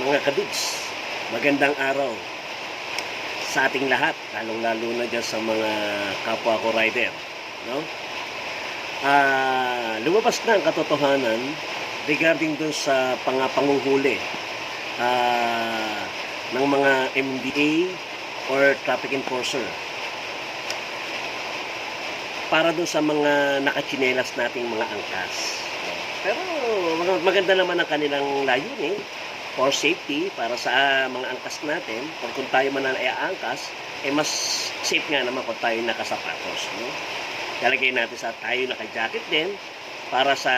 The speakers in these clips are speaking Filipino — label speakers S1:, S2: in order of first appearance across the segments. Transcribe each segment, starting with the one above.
S1: mga kadudes, magandang araw sa ating lahat, lalong-lalo na dyan sa mga kapwa ko rider, no? Lumabas na ang katotohanan regarding dun sa panguhuli ng mga MDA or traffic enforcer para dun sa mga nakachinelas nating mga angkas. Pero maganda naman ang kanilang layunin for safety para sa mga angkas natin. Kung tayo man na iaangkas, mas safe nga naman kung tayo nakasapatos, no? Lalagay natin sa tayo naka-jacket din para sa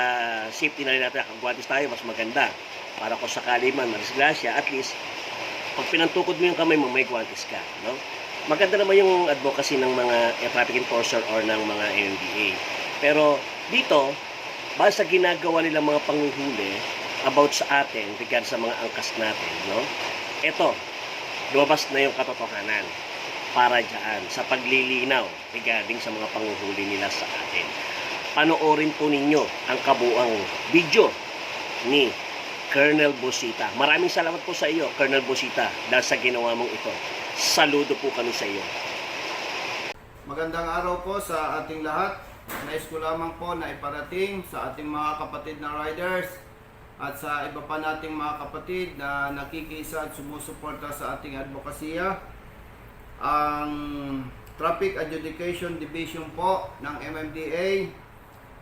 S1: safety na rin natin. Nakagwatis tayo, mas maganda. Para kung sakali man marisgrasya, at least pag pinantukod mo yung kamay mo, may gwantis ka, no? Maganda naman yung advocacy ng mga traffic enforcer or ng mga NDA. Pero dito, base sa ginagawa nilang mga panguhuli about sa atin, regard sa mga angkas natin, no? Ito, lumabas na yung katotohanan para dyan sa paglilinaw regarding sa mga panguhuli nila sa atin. Panoorin po ninyo ang kabuang video ni Colonel Busita. Maraming salamat po sa iyo, Colonel Busita, dahil sa ginawa mong ito. Saludo po kami sa iyo.
S2: Magandang araw po sa ating lahat. Nais ko lamang po na iparating sa ating mga kapatid na riders at sa iba pa nating mga kapatid na nakikisa at sumusuporta sa ating advokasya. Ang Traffic Adjudication Division po ng MMDA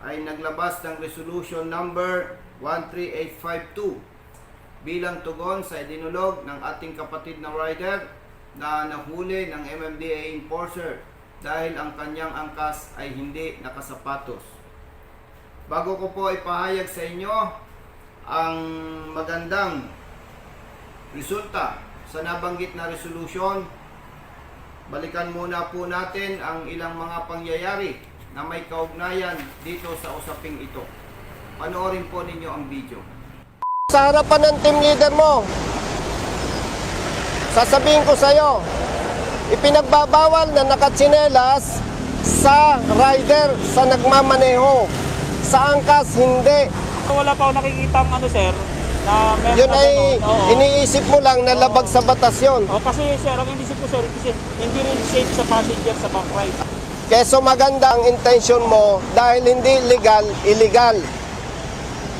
S2: ay naglabas ng resolution number 13852 bilang tugon sa idinulog ng ating kapatid na rider na nahuli ng MMDA enforcer dahil ang kanyang angkas ay hindi nakasapatos. Bago ko po ipahayag sa inyo ang magandang resulta sa nabanggit na resolution, balikan muna po natin ang ilang mga pangyayari na may kaugnayan dito sa usaping ito. Panoorin po ninyo ang video.
S3: Sa harapan ng team leader mo, sasabihin ko sa'yo, ipinagbabawal na nakatsinelas sa rider sa nagmamaneho. Sa angkas, hindi.
S4: Wala pa ako nakikita ang sir, na meron
S3: Yun
S4: na
S3: ay
S4: ganun.
S3: iniisip mo lang na labag sa batas yun.
S4: Kasi sir, ang inisip ko sir, kasi hindi rin safe sa passenger sa back ride.
S3: Keso maganda ang intention mo dahil hindi legal, illegal.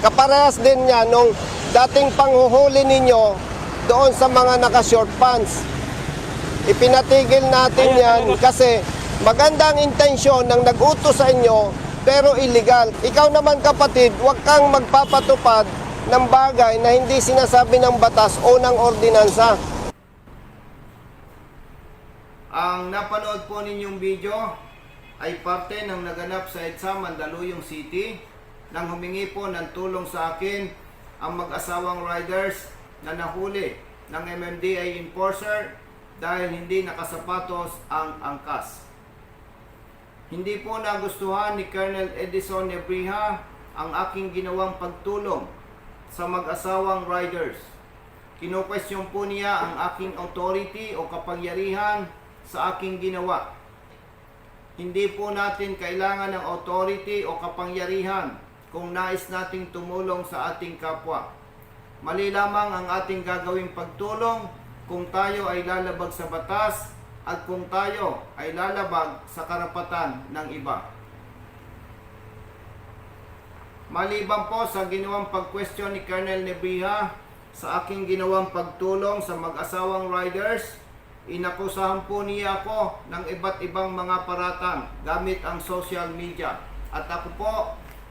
S3: Kaparehas din yan nung dating panghuhuli ninyo doon sa mga naka-short pants. Ipinatigil natin yan kasi maganda ang intensyon ng nag-utos sa inyo pero illegal. Ikaw naman kapatid, huwag kang magpapatupad ng bagay na hindi sinasabi ng batas o ng ordinansa.
S2: Ang napanood po ninyong video ay parte ng naganap sa EDSA Mandaluyong City nang humingi po ng tulong sa akin ang mag-asawang riders na nahuli ng MMDA enforcer dahil hindi nakasapatos ang angkas. Hindi po nagustuhan ni Colonel Edison Nebriha ang aking ginawang pagtulong sa mag-asawang riders. Kino-question po niya ang aking authority o kapangyarihan sa aking ginawa. Hindi po natin kailangan ng authority o kapangyarihan kung nais nating tumulong sa ating kapwa. Mali lamang ang ating gagawing pagtulong kung tayo ay lalabag sa batas at kung tayo ay lalabag sa karapatan ng iba. Maliban po sa ginawang pag-question ni Colonel Nebriha sa aking ginawang pagtulong sa mag-asawang riders, inakusahan po niya ako ng iba't ibang mga paratang gamit ang social media at ako po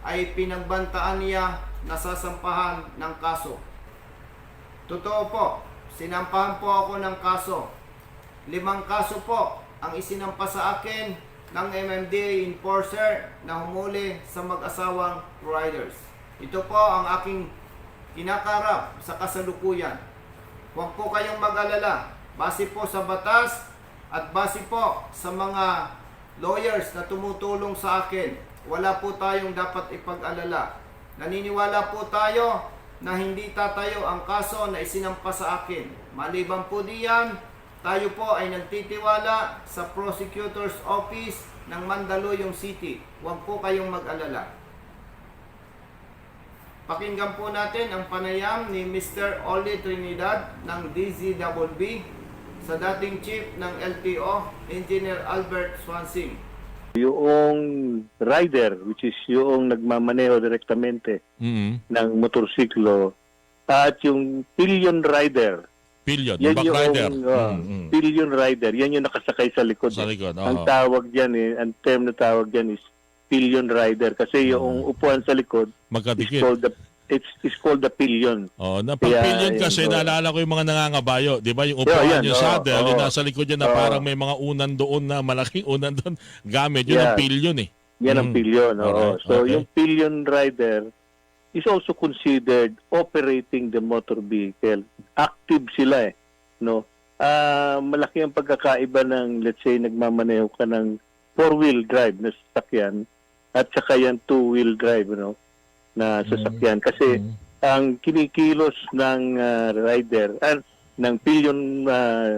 S2: ay pinagbantaan niya na sasampahan ng kaso. Totoo po, sinampahan po ako ng kaso. 5 kaso po ang isinampa sa akin ng MMDA enforcer na humuli sa mag-asawang riders. Ito po ang aking kinakarap sa kasalukuyan. Huwag po kayong mag-alala. Base po sa batas at base po sa mga lawyers na tumutulong sa akin, wala po tayong dapat ipag-alala. Naniniwala po tayo na hindi tatayo ang kaso na isinampa sa akin. Maliban po diyan, tayo po ay nagtitiwala sa Prosecutor's Office ng Mandaluyong City. Huwag po kayong mag-alala. Pakinggan po natin ang panayam ni Mr. Oli Trinidad ng DZBB sa dating chief ng LTO, Engineer Albert Swansing.
S5: Yung rider, which is yung nagmamaneho direktamente ng motorsiklo, at yung pillion rider,
S6: Pillion,
S5: yan
S6: back rider.
S5: pillion rider, yan yung nakasakay sa likod.
S6: Sa likod,
S5: Ang
S6: oo.
S5: tawag dyan, ang term na tawag dyan is pillion rider. Kasi yung upuan sa likod is
S6: Magkadikit.
S5: called the pillion.
S6: Oh, na pag
S5: Kaya,
S6: pillion kasi
S5: yun,
S6: naalala ko yung mga nangangabayo, 'di ba? Yung upuan
S5: yan,
S6: yung saddle, yung nasa likod niya na
S5: Oo.
S6: parang may mga unan doon na malaking unan doon gamit. Yun ang
S5: Yeah.
S6: pillion eh.
S5: Yan ang pillion. Oo.
S6: Alright,
S5: So
S6: okay.
S5: yung pillion rider is also considered operating the motor vehicle. Active sila no? Malaki ang pagkakaiba ng, let's say, nagmamaneho ka ng four-wheel drive na sasakyan at saka yan two-wheel drive na sasakyan. Kasi ang kinikilos ng rider, ng pillion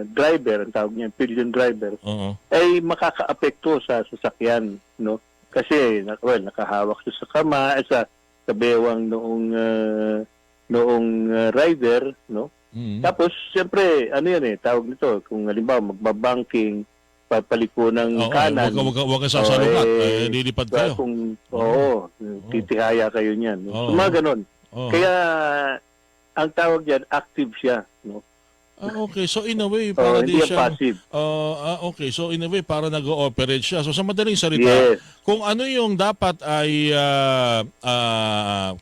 S5: driver, ang tawag niya, pillion driver,
S6: Oo.
S5: ay makakaapekto sa sasakyan, no? Kasi nakahawak siya sa sa bewang noong rider, no? Tapos siyempre, ano yan tawag nito, kung halimbawa magbabanking, papaliko ng
S6: Oo,
S5: kanan.
S6: wag ka sasalungat, lilipad kayo.
S5: Titihaya kayo niyan. No?
S6: Oo.
S5: So, mga ganon.
S6: Oo.
S5: Kaya ang tawag diyan active siya, no?
S6: Okay, so in a way
S5: So,
S6: para
S5: hindi
S6: di
S5: yan
S6: siya
S5: passive.
S6: okay, so in a way para nag-ooperate siya. So sa madaling salita,
S5: Yes.
S6: kung ano yung dapat ay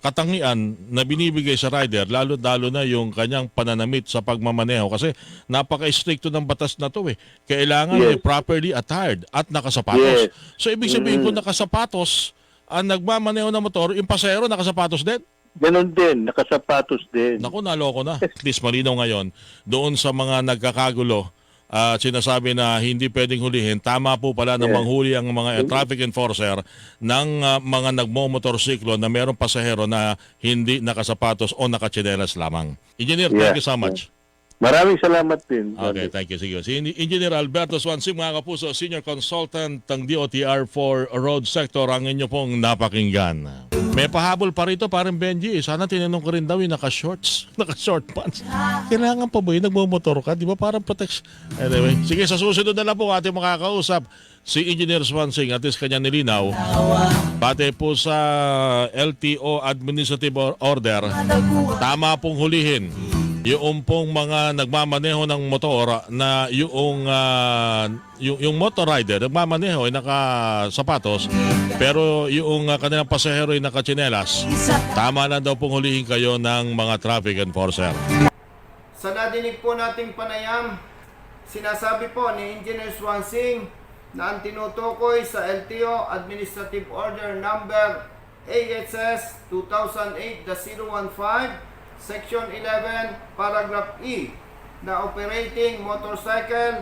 S6: katangian na binibigay sa rider, lalo na yung kanyang pananamit sa pagmamaneho kasi napaka-stricto ng batas na to eh. Kailangan
S5: Yes.
S6: may properly attired at nakasapatos.
S5: Yes.
S6: So ibig sabihin kung nakasapatos ang nagmamaneho ng motor, yung pasahero nakasapatos din.
S5: Ganon din, nakasapatos din.
S6: Naku, naloko na. At least malinaw ngayon doon sa mga nagkakagulo at sinasabi na hindi pwedeng hulihin. Tama po pala na manghuli ang mga traffic enforcer ng mga nagmomotorsiklo na mayroong pasahero na hindi nakasapatos o nakatsinelas lamang. Engineer, thank you so much.
S5: Maraming salamat din.
S6: Okay, thank you. Sige. Si Engineer Alberto Swansing, mga kapuso, Senior Consultant ng DOTR for Road Sector, ang inyo pong napakinggan. May pahabol pa rito, parang Benji. Sana tinanong ko rin daw yung naka-shorts, naka-short pants. Kailangan pa ba yung nagmumotor ka? Di ba parang protection? Anyway, sige, sa susunod na lang po ating makakausap si Engineer Swansing at is kanya nilinaw. Pati po sa LTO Administrative Order, tama pong hulihin yung pong mga nagmamaneho ng motor na yung motor rider nagmamaneho ay nakasapatos pero yung kanilang pasahero ay nakatsinelas, tama na daw pong hulihin kayo ng mga traffic enforcer.
S2: Sa nadinig po nating panayam, sinasabi po ni Engineer Swansing na ang tinutukoy sa LTO Administrative Order Number AHS 2008-015 Section 11, Paragraph E, na operating motorcycle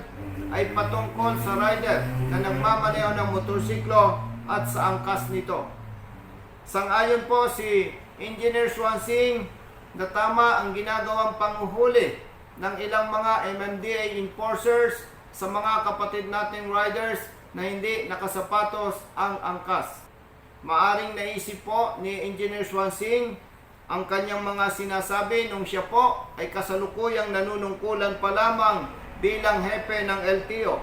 S2: ay patungkol sa rider na nagmamaneho ng motorsiklo at sa angkas nito. Sang-ayon po si Engineer Swansing na tama ang ginagawang panguhuli ng ilang mga MMDA enforcers sa mga kapatid nating riders na hindi nakasapatos ang angkas. Maaring naisip po ni Engineer Swansing ang kanyang mga sinasabi nung siya po ay kasalukuyang nanunungkulan pa lamang bilang hepe ng LTO.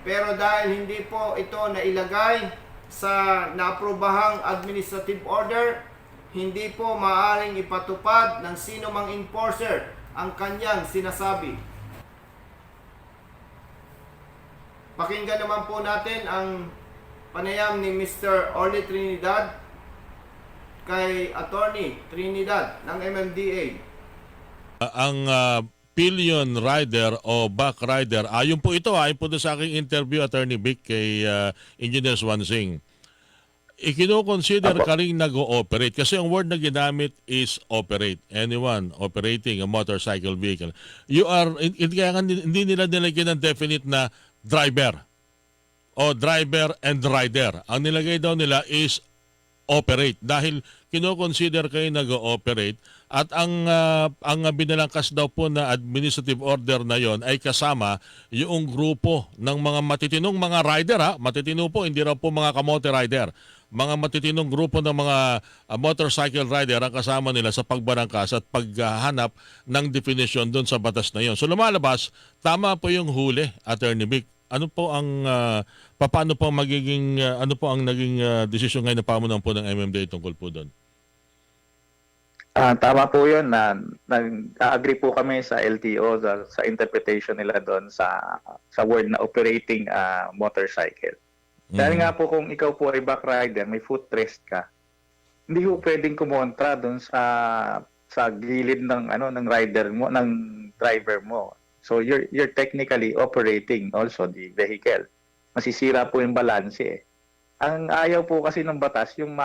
S2: Pero dahil hindi po ito nailagay sa naaprobahang administrative order, hindi po maaaring ipatupad ng sino mang enforcer ang kanyang sinasabi. Pakinggan naman po natin ang panayam ni Mr. Orly Trinidad kay Attorney Trinidad ng MMDA.
S6: Ang pillion rider o back rider, ayon po ito, ayon po sa aking interview, Attorney Vic, kay Engineer Swansing. Ikino-consider ka rin nag-ooperate kasi ang word na ginamit is operate. Anyone operating a motorcycle vehicle. Hindi nila nilagyan ng definite na driver o driver and rider. Ang nilagay daw nila is operate dahil kino-consider kayo nag-ooperate at ang binalangkas daw po na administrative order na yon ay kasama yung grupo ng mga matitinong mga rider matitino po, hindi raw po mga kamote rider. mga matitinong grupo ng mga motorcycle rider ang kasama nila sa pagbarangkas at paghahanap ng definition doon sa batas na yon. So lumalabas, tama po yung huli, Attorney Vic. Ano po ang paano po magiging ano po ang naging desisyon ngayon na pamunuan po ng MMDA tungkol po doon?
S7: Tama po yun na nag-agree po kami sa LTO sa interpretation nila doon sa word na operating motorcycle. Dahil nga po kung ikaw po ay back rider, may foot rest ka, hindi po pwedeng kumontra doon sa gilid ng rider mo, ng driver mo. So you're technically operating also the vehicle. Masisira po yung balanse eh. Ang ayaw po kasi ng batas yung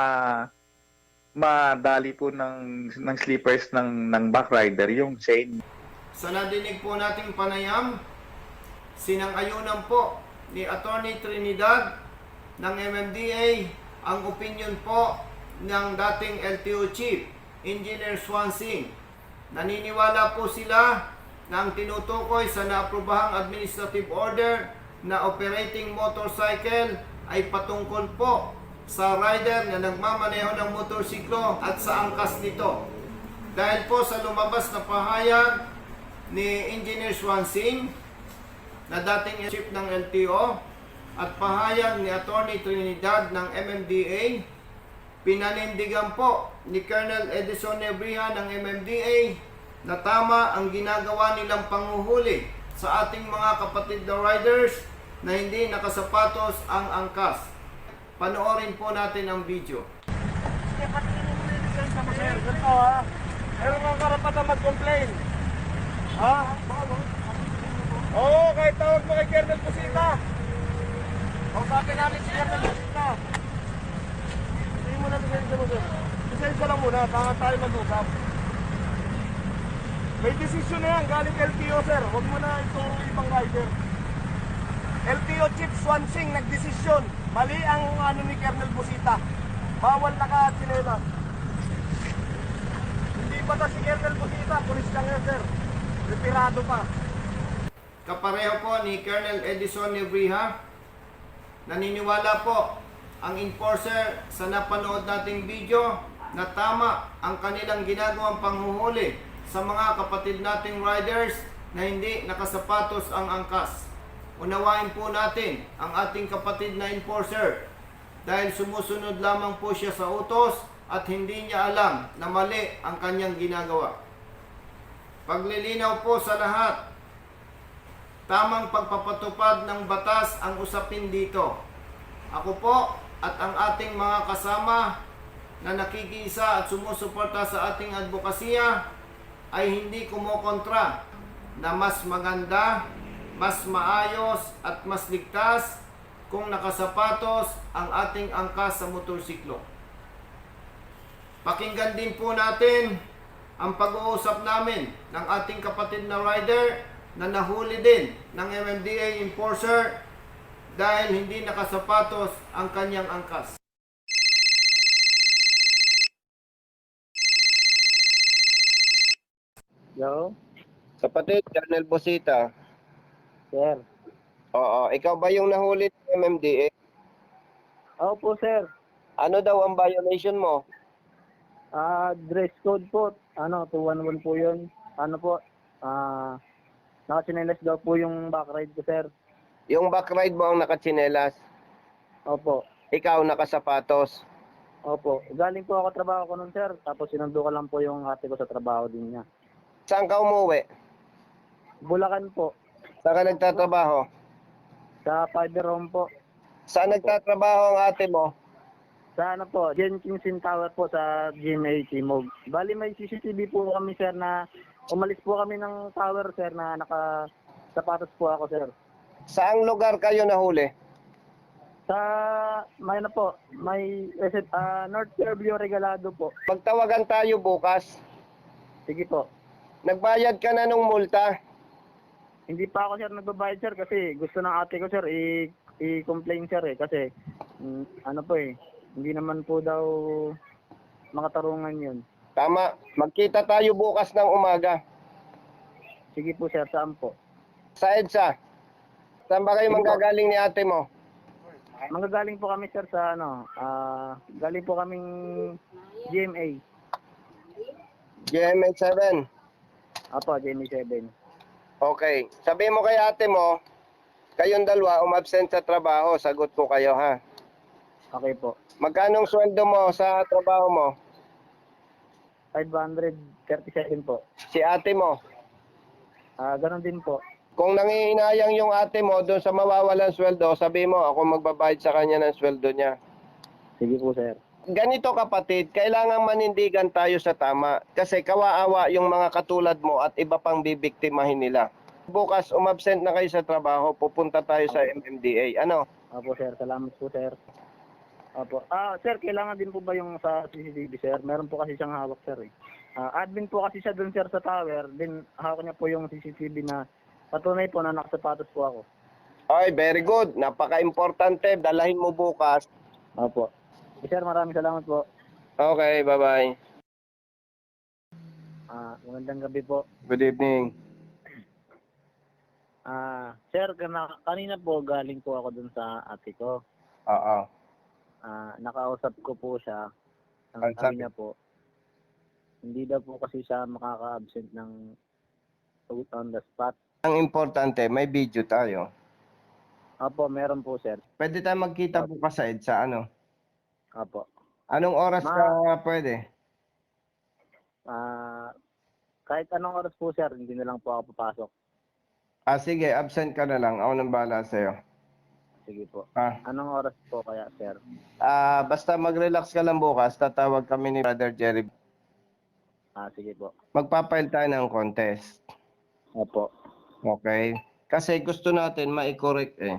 S7: madali po ng slippers ng back rider yung chain.
S2: Sa nadinig po nating panayam, sinang-ayunan po ni Attorney Trinidad ng MMDA ang opinion po ng dating LTO Chief, Engineer Swansing. Naniniwala po sila na ang tinutukoy sa naaprobahang administrative order na operating motorcycle ay patungkol po sa rider na nagmamaneho ng motorsiklo at sa angkas nito. Dahil po sa lumabas na pahayag ni Engineer Swansing na dating chief ng LTO at pahayag ni Attorney Trinidad ng MMDA, pinanindigan po ni Colonel Edison Nebriha ng MMDA na tama ang ginagawa nilang panguhuli sa ating mga kapatid na riders na hindi nakasapatos ang angkas. Panoorin po natin ang video.
S4: Meron kang karapatan mag-complain. Ha? Oo, kahit tawag mo kay Colonel Busita. O bakit namin si Colonel Busita? Hindi mo na lisensya mo, sir. Lisensya lang muna, baka tayo mag-usap. May desisyon na yan, galing LTO, sir. Huwag mo na ituro ibang rider. LTO Chief Swansing nagdesisyon. Mali ang ni Colonel Busita. Bawal naka-tsinelas. Hindi pa ta si Colonel Busita, pulis lang yan, sir. Retirado pa.
S2: Kapareho po ni Colonel Edison Nebriha, naniniwala po ang enforcer sa napanood nating video na tama ang kanilang ginagawang panghuhuli sa mga kapatid nating riders na hindi nakasapatos ang angkas. Unawain po natin ang ating kapatid na enforcer dahil sumusunod lamang po siya sa utos at hindi niya alam na mali ang kanyang ginagawa. Paglilinaw po sa lahat, tamang pagpapatupad ng batas ang usapin dito. Ako po at ang ating mga kasama na nakikiisa at sumusuporta sa ating advokasya ay hindi kumokontra na mas maganda, mas maayos at mas ligtas kung nakasapatos ang ating angkas sa motorsiklo. Pakinggan din po natin ang pag-uusap namin ng ating kapatid na rider na nahuli din ng MMDA enforcer dahil hindi nakasapatos ang kanyang angkas.
S3: Yo. Kapatid, Colonel Busita.
S8: Sir.
S3: Oo, ikaw ba yung nahuli ng MMDA?
S8: Opo, sir.
S3: Ano daw ang violation mo?
S8: Dress code po. 211 po yun. Nakachinelas daw po yung backride ko, sir.
S3: Yung backride mo ang nakatsinelas.
S8: Opo.
S3: Ikaw nakasapatos.
S8: Opo. Galing po ako trabaho ko nun, sir. Tapos sinundo ko lang po yung ate ko sa trabaho din niya.
S3: Saan ka umuwi?
S8: Bulacan po.
S3: Saan ka nagtatrabaho?
S8: Sa Fiber Home po.
S3: Saan nagtatrabaho ang ate mo?
S8: Sa po, Jenkins Tower po sa GMA Timog. Bali may CCTV po kami, sir, na umalis po kami ng tower, sir, na nakasapatos po ako, sir.
S3: Saang lugar kayo nahuli?
S8: Sa may North Fairview Regalado po.
S3: Magtawagan tayo bukas.
S8: Sige po.
S3: Nagbayad ka na nung multa.
S8: Hindi pa ako, sir, nagbabayad, sir, kasi gusto ng ate ko, sir, i-complain, sir, kasi hindi naman po daw makatarungan yun.
S3: Tama. Magkita tayo bukas ng umaga.
S8: Sige po, sir, saan po?
S3: Sa EDSA. Saan ba kayo
S8: Sige po.
S3: manggagaling ni ate mo?
S8: Manggagaling po kami sir sa galing po kaming GMA.
S3: GMA 7.
S8: Apo, GMA 7.
S3: Okay. Sabi mo kay ate mo, kayong dalawa umabsent sa trabaho. Sagot ko kayo, ha?
S8: Okay po.
S3: Magkanong sweldo mo sa trabaho mo?
S8: 537 po.
S3: Si ate mo?
S8: Ganon din po.
S3: Kung nangihinayang yung ate mo doon sa mawawalan sweldo, sabi mo, ako magbabayad sa kanya ng sweldo niya.
S8: Sige po sir.
S3: Ganito kapatid, kailangan manindigan tayo sa tama kasi kawaawa yung mga katulad mo at iba pang bibiktimahin nila. Bukas umabsent na kayo sa trabaho, pupunta tayo sa MMDA. Ano?
S8: Apo sir, salamat po sir. Apo. Sir, kailangan din po ba yung sa CCTV sir? Meron po kasi siyang hawak sir eh. Admin po kasi siya doon sir sa tower, din hawak niya po yung CCTV na patunay po na nakasapatos po ako.
S3: Ay, very good. Napaka-importante. Dalahin mo bukas.
S8: Apo. Sir, maraming salamat po.
S3: Okay, bye-bye.
S8: Magandang gabi po.
S3: Good evening.
S8: Sir, kanina po galing po ako dun sa ate ko.
S3: Oo.
S8: Nakausap ko po siya.
S3: Ano
S8: Ang
S3: sabi?
S8: sabi niya po, hindi daw po kasi siya makaka-absent ng on the spot.
S3: Ang importante, may video tayo.
S8: Apo, meron po sir.
S3: Pwede tayo magkita bukas sa EDSA, ano?
S8: Apo.
S3: Anong oras ka pwede?
S8: Kahit anong oras po sir, hindi na lang po ako papasok.
S3: Sige, absent ka na lang. Ako nang bahala sa'yo.
S8: Sige po.
S3: Ah.
S8: Anong oras po kaya sir?
S3: Basta mag-relax ka lang bukas, tatawag kami ni Brother Jerry.
S8: Sige po.
S3: Magpapail tayo ng contest.
S8: Opo.
S3: Okay? Kasi gusto natin ma-correct eh.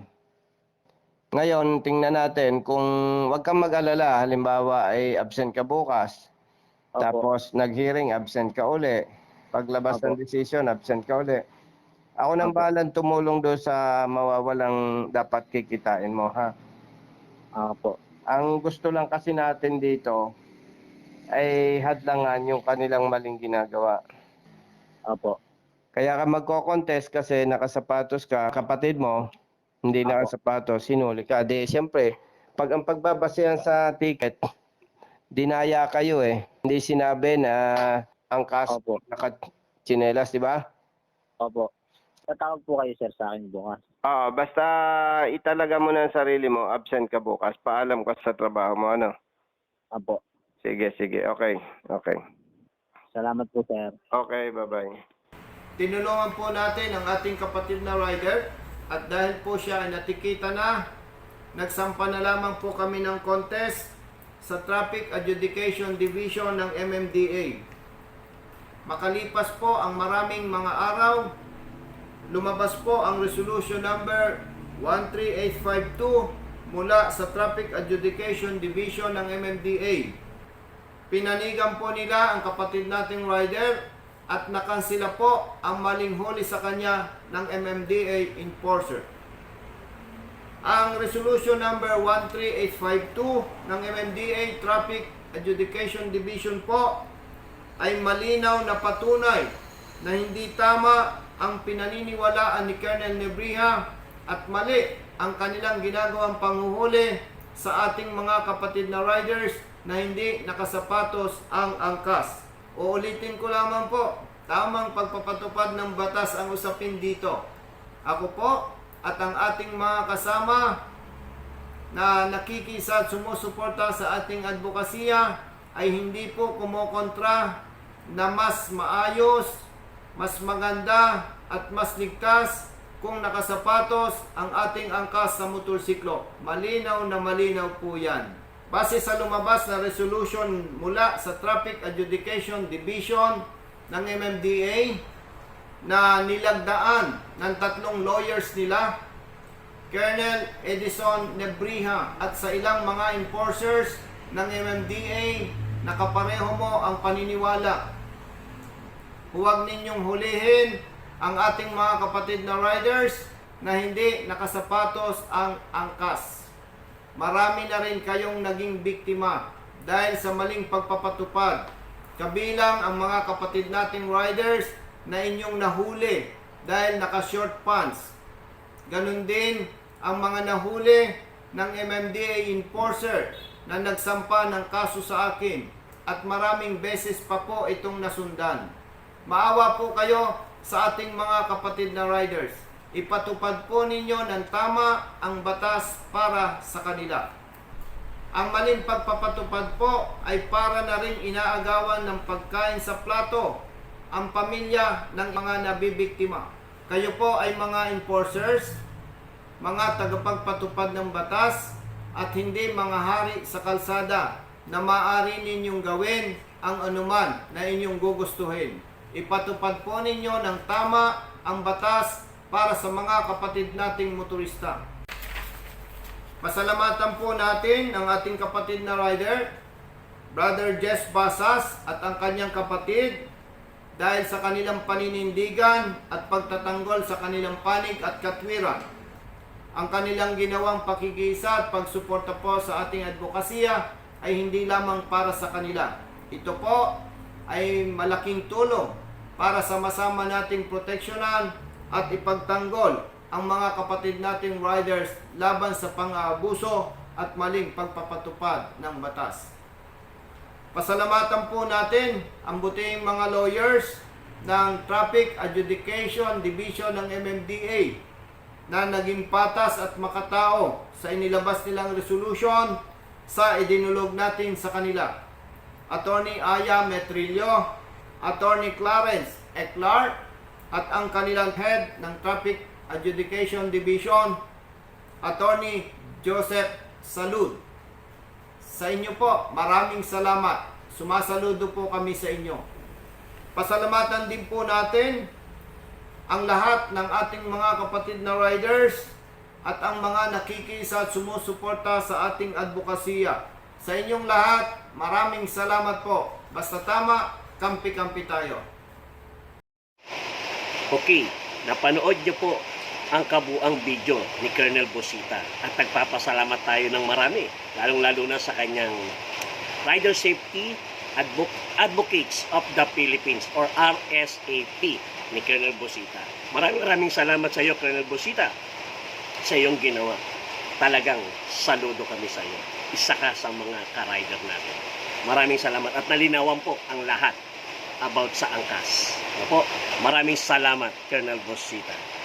S3: Ngayon, tingnan natin kung wag kang mag-alala, halimbawa ay absent ka bukas.
S8: Opo.
S3: Tapos nag-hearing, absent ka uli. Paglabas
S8: Opo.
S3: ng decision, absent ka uli. Ako nang bahalang tumulong doon sa mawawalang dapat kikitain mo, ha?
S8: Opo.
S3: Ang gusto lang kasi natin dito ay hadlangan yung kanilang maling ginagawa.
S8: Opo.
S3: Kaya ka magko-contest kasi nakasapatos ka, kapatid mo, hindi
S8: Apo.
S3: nakasapatos, sinuli ka. Di, siyempre, pag ang pagbabasehan sa ticket, dinaya kayo eh. Hindi sinabi na ang kaso
S8: Opo.
S3: nakatsinelas, di ba?
S8: Opo. Tatawag po kayo sir sa akin bukas.
S3: Basta italaga mo na ang sarili mo, absent ka bukas, paalam ka sa trabaho mo, ano?
S8: Opo.
S3: Sige, okay.
S8: Salamat po sir.
S3: Okay, bye-bye.
S2: Tinulungan po natin ang ating kapatid na rider at dahil po siya ay natikita na, nagsampa na lamang po kami ng contest sa Traffic Adjudication Division ng MMDA. Makalipas po ang maraming mga araw, lumabas po ang resolution number 13852 mula sa Traffic Adjudication Division ng MMDA. Pinanigan po nila ang kapatid nating rider at nakansila po ang maling huli sa kanya ng MMDA enforcer. Ang resolution number 13852 ng MMDA Traffic Adjudication Division po ay malinaw na patunay na hindi tama ang pinaniniwalaan ni Colonel Nebrija at mali ang kanilang ginagawang panghuhuli sa ating mga kapatid na riders na hindi nakasapatos ang angkas. Uulitin ko lamang po, tamang pagpapatupad ng batas ang usapin dito. Ako po at ang ating mga kasama na nakikisa at sumusuporta sa ating advokasya ay hindi po kumokontra na mas maayos, mas maganda at mas ligtas kung nakasapatos ang ating angkas sa motorsiklo. Malinaw na malinaw po yan. Base sa lumabas na resolution mula sa Traffic Adjudication Division ng MMDA na nilagdaan ng 3 lawyers nila, Colonel Edison Nebrija at sa ilang mga enforcers ng MMDA, nakapareho mo ang paniniwala. Huwag ninyong hulihin ang ating mga kapatid na riders na hindi nakasapatos ang angkas. Marami na rin kayong naging biktima dahil sa maling pagpapatupad. Kabilang ang mga kapatid nating riders na inyong nahuli dahil naka-short pants. Ganun din ang mga nahuli ng MMDA enforcer na nagsampa ng kaso sa akin at maraming beses pa po itong nasundan. Maawa po kayo sa ating mga kapatid na riders. Ipatupad po ninyo ng tama ang batas para sa kanila. Ang maling pagpapatupad po ay para na rin inaagawan ng pagkain sa plato ang pamilya ng mga nabibiktima. Kayo po ay mga enforcers, mga tagapagpatupad ng batas, at hindi mga hari sa kalsada na maaari ninyong gawin ang anuman na inyong gugustuhin. Ipatupad po ninyo ng tama ang batas para sa mga kapatid nating motorista. Pasalamatan po natin ang ating kapatid na rider, Brother Jess Basas at ang kanyang kapatid dahil sa kanilang paninindigan at pagtatanggol sa kanilang panig at katwiran. Ang kanilang ginawang pakikisa at pagsuporta po sa ating advokasya ay hindi lamang para sa kanila. Ito po ay malaking tulong para sama-sama nating proteksyonan at ipagtanggol ang mga kapatid nating riders laban sa pang-aabuso at maling pagpapatupad ng batas. Pasalamatan po natin ang butihing mga lawyers ng Traffic Adjudication Division ng MMDA na naging patas at makatao sa inilabas nilang resolution sa idinulog natin sa kanila. Attorney Aya Metrillo, Attorney Clarence Eclar, at ang kanilang head ng Traffic Adjudication Division, Attorney Joseph Salud. Sa inyo po, maraming salamat. Sumasaludo po kami sa inyo. Pasalamatan din po natin ang lahat ng ating mga kapatid na riders at ang mga nakikisa at sumusuporta sa ating advokasya. Sa inyong lahat, maraming salamat po. Basta tama, kampi-kampi tayo.
S1: Okay, napanood niyo po ang kabuang video ni Colonel Bosita at nagpapasalamat tayo ng marami, lalong-lalo na sa kanyang Rider Safety Advocates of the Philippines or RSAP ni Colonel Bosita. Maraming salamat sa iyo, Colonel Bosita, sa iyong ginawa. Talagang saludo kami sa iyo. Isa ka sa mga ka-rider natin. Maraming salamat at nalinawan po ang lahat about sa angkas. Maraming salamat, Colonel Bosita.